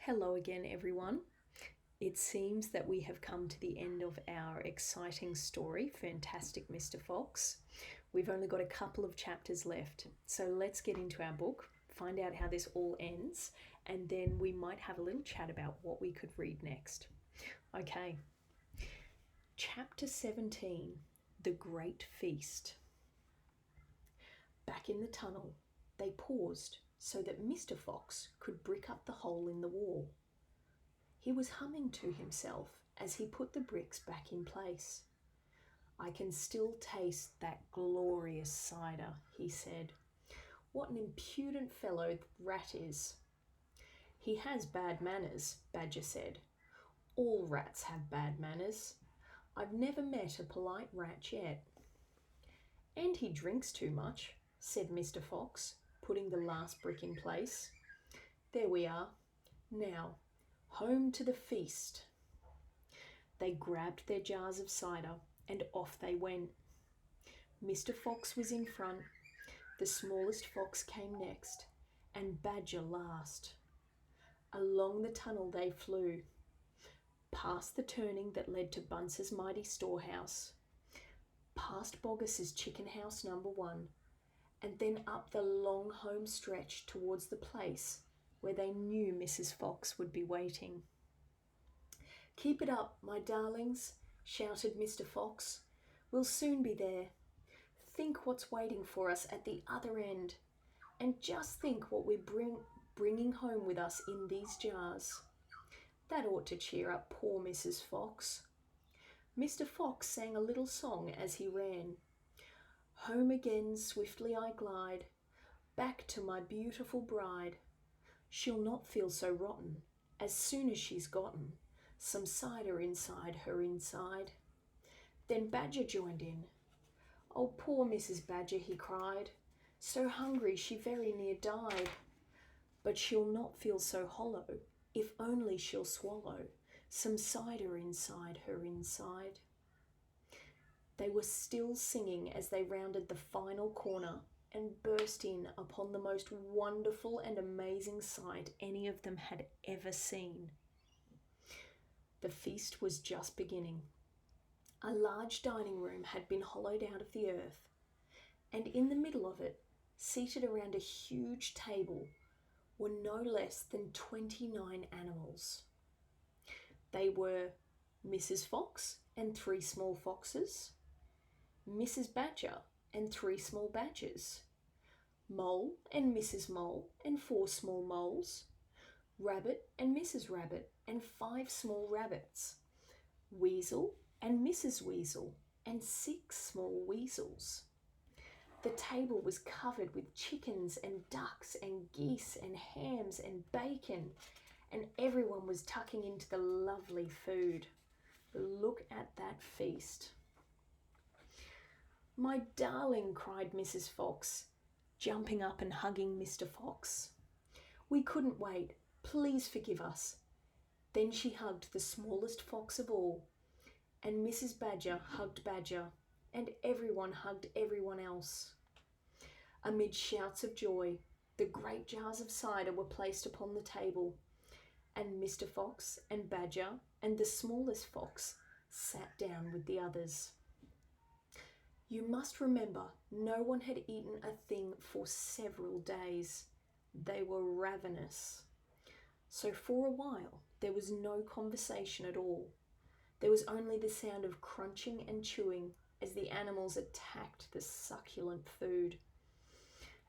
Hello again, everyone. It seems that we have come to the end of our exciting story, Fantastic Mr. Fox. We've only got a couple of chapters left, so let's get into our book, find out how this all ends, and then we might have a little chat about what we could read next. Okay, Chapter 17, The Great Feast. Back in the tunnel, they paused so that Mr. Fox could brick up the hole in the wall. He was humming to himself as he put the bricks back in place. "I can still taste that glorious cider," he said. "What an impudent fellow Rat is." "He has bad manners," Badger said. "All rats have bad manners. I've never met a polite rat yet." "And he drinks too much," said Mr. Fox, putting the last brick in place. "There we are. Now, home to the feast." They grabbed their jars of cider and off they went. Mr. Fox was in front, the smallest fox came next, and Badger last. Along the tunnel they flew, past the turning that led to Bunce's mighty storehouse, past Boggis's chicken house number 1, and then up the long home stretch towards the place where they knew Mrs. Fox would be waiting. "Keep it up, my darlings," shouted Mr. Fox. "We'll soon be there. Think what's waiting for us at the other end, and just think what we're bringing home with us in these jars. That ought to cheer up poor Mrs. Fox." Mr. Fox sang a little song as he ran. "Home again swiftly I glide, back to my beautiful bride. She'll not feel so rotten as soon as she's gotten some cider inside her inside." Then Badger joined in. "Oh, poor Mrs. Badger," he cried, "so hungry she very near died. But she'll not feel so hollow if only she'll swallow some cider inside her inside." They were still singing as they rounded the final corner and burst in upon the most wonderful and amazing sight any of them had ever seen. The feast was just beginning. A large dining room had been hollowed out of the earth, and in the middle of it, seated around a huge table, were no less than 29 animals. They were Mrs. Fox and 3 small foxes, Mrs. Badger and 3 small badgers, Mole and Mrs. Mole and 4 small moles, Rabbit and Mrs. Rabbit and 5 small rabbits, Weasel and Mrs. Weasel and 6 small weasels. The table was covered with chickens and ducks and geese and hams and bacon, and everyone was tucking into the lovely food. Look at that feast. "My darling," cried Mrs. Fox, jumping up and hugging Mr. Fox. "We couldn't wait. Please forgive us." Then she hugged the smallest fox of all, and Mrs. Badger hugged Badger, and everyone hugged everyone else. Amid shouts of joy, the great jars of cider were placed upon the table, and Mr. Fox and Badger and the smallest fox sat down with the others. You must remember, no one had eaten a thing for several days. They were ravenous. So for a while, there was no conversation at all. There was only the sound of crunching and chewing as the animals attacked the succulent food.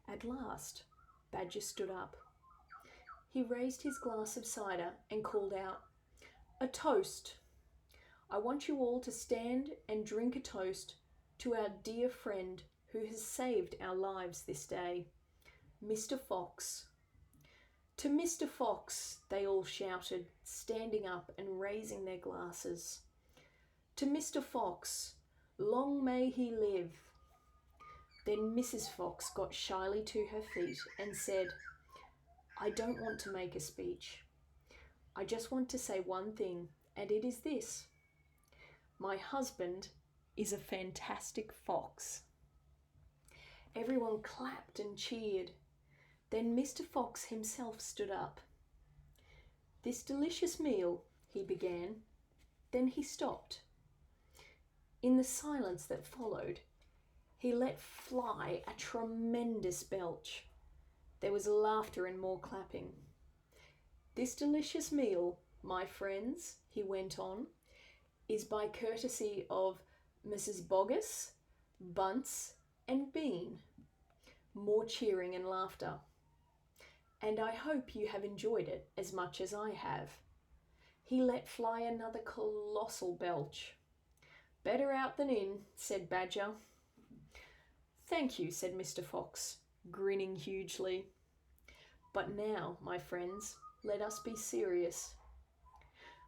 At last, Badger stood up. He raised his glass of cider and called out, "A toast! I want you all to stand and drink a toast to our dear friend who has saved our lives this day, Mr. Fox." "To Mr. Fox," they all shouted, standing up and raising their glasses. "To Mr. Fox, long may he live." Then Mrs. Fox got shyly to her feet and said, "I don't want to make a speech. I just want to say one thing, and it is this. My husband is a fantastic fox." Everyone clapped and cheered. Then Mr. Fox himself stood up. "This delicious meal," he began. Then he stopped. In the silence that followed, he let fly a tremendous belch. There was laughter and more clapping. "This delicious meal, my friends," he went on, "is by courtesy of Mrs. Boggis, Bunce, and Bean." More cheering and laughter. "And I hope you have enjoyed it as much as I have." He let fly another colossal belch. "Better out than in," said Badger. "Thank you," said Mr. Fox, grinning hugely. "But now, my friends, let us be serious.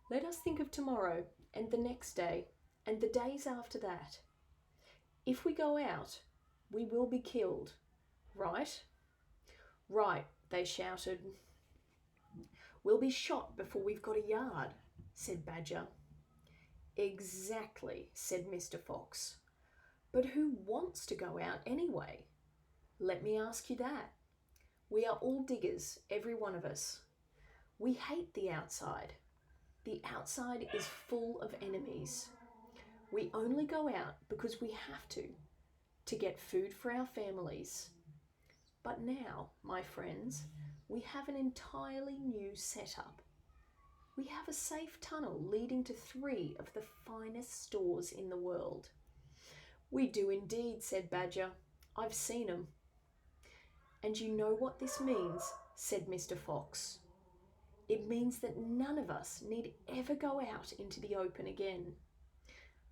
Let us think of tomorrow and the next day and the days after that. If we go out, we will be killed, right?" "Right," they shouted. "We'll be shot before we've got a yard," said Badger. "Exactly," said Mr. Fox. "But who wants to go out anyway? Let me ask you that. We are all diggers, every one of us. We hate the outside. The outside is full of enemies. We only go out because we have to get food for our families. But now, my friends, we have an entirely new setup. We have a safe tunnel leading to 3 of the finest stores in the world." "We do indeed," said Badger. "I've seen 'em." "And you know what this means," said Mr. Fox. "It means that none of us need ever go out into the open again."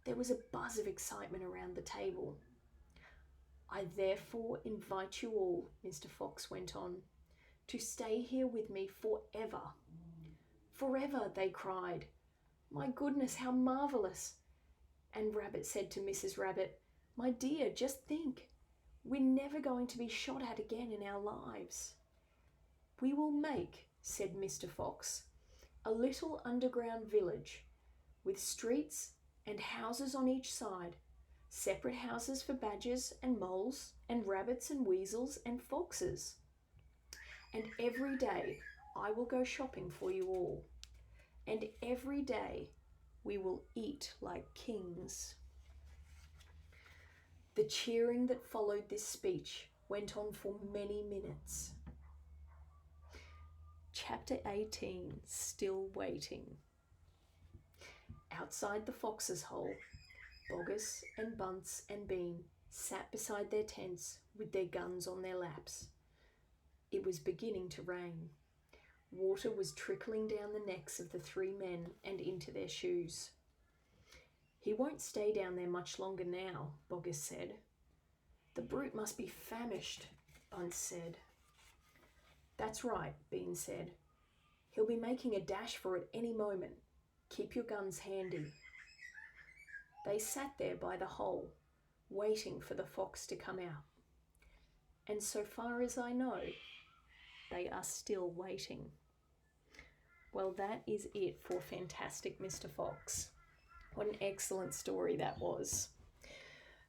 There was a buzz of excitement around the table. "I therefore invite you all," Mr. Fox went on, "to stay here with me forever." "Forever!" they cried. "My goodness, how marvellous!" And Rabbit said to Mrs. Rabbit, "My dear, just think. We're never going to be shot at again in our lives." "We will make," said Mr. Fox, "a little underground village with streets and houses on each side, separate houses for badgers and moles and rabbits and weasels and foxes. And every day I will go shopping for you all. And every day we will eat like kings." The cheering that followed this speech went on for many minutes. Chapter 18, Still Waiting. Outside the fox's hole, Boggis and Bunce and Bean sat beside their tents with their guns on their laps. It was beginning to rain. Water was trickling down the necks of the 3 men and into their shoes. "He won't stay down there much longer now," Boggis said. "The brute must be famished," Bunce said. "That's right," Bean said. "He'll be making a dash for it any moment. Keep your guns handy." They sat there by the hole, waiting for the fox to come out. And so far as I know, they are still waiting. Well, that is it for Fantastic Mr. Fox. What an excellent story that was.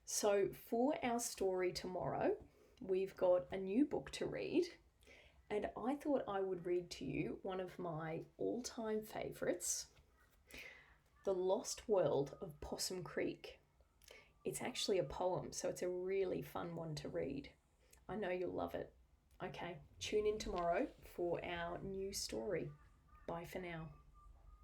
So for our story tomorrow, we've got a new book to read, and I thought I would read to you one of my all-time favourites, The Lost World of Possum Creek. It's actually a poem, so it's a really fun one to read. I know you'll love it. Okay, tune in tomorrow for our new story. Bye for now.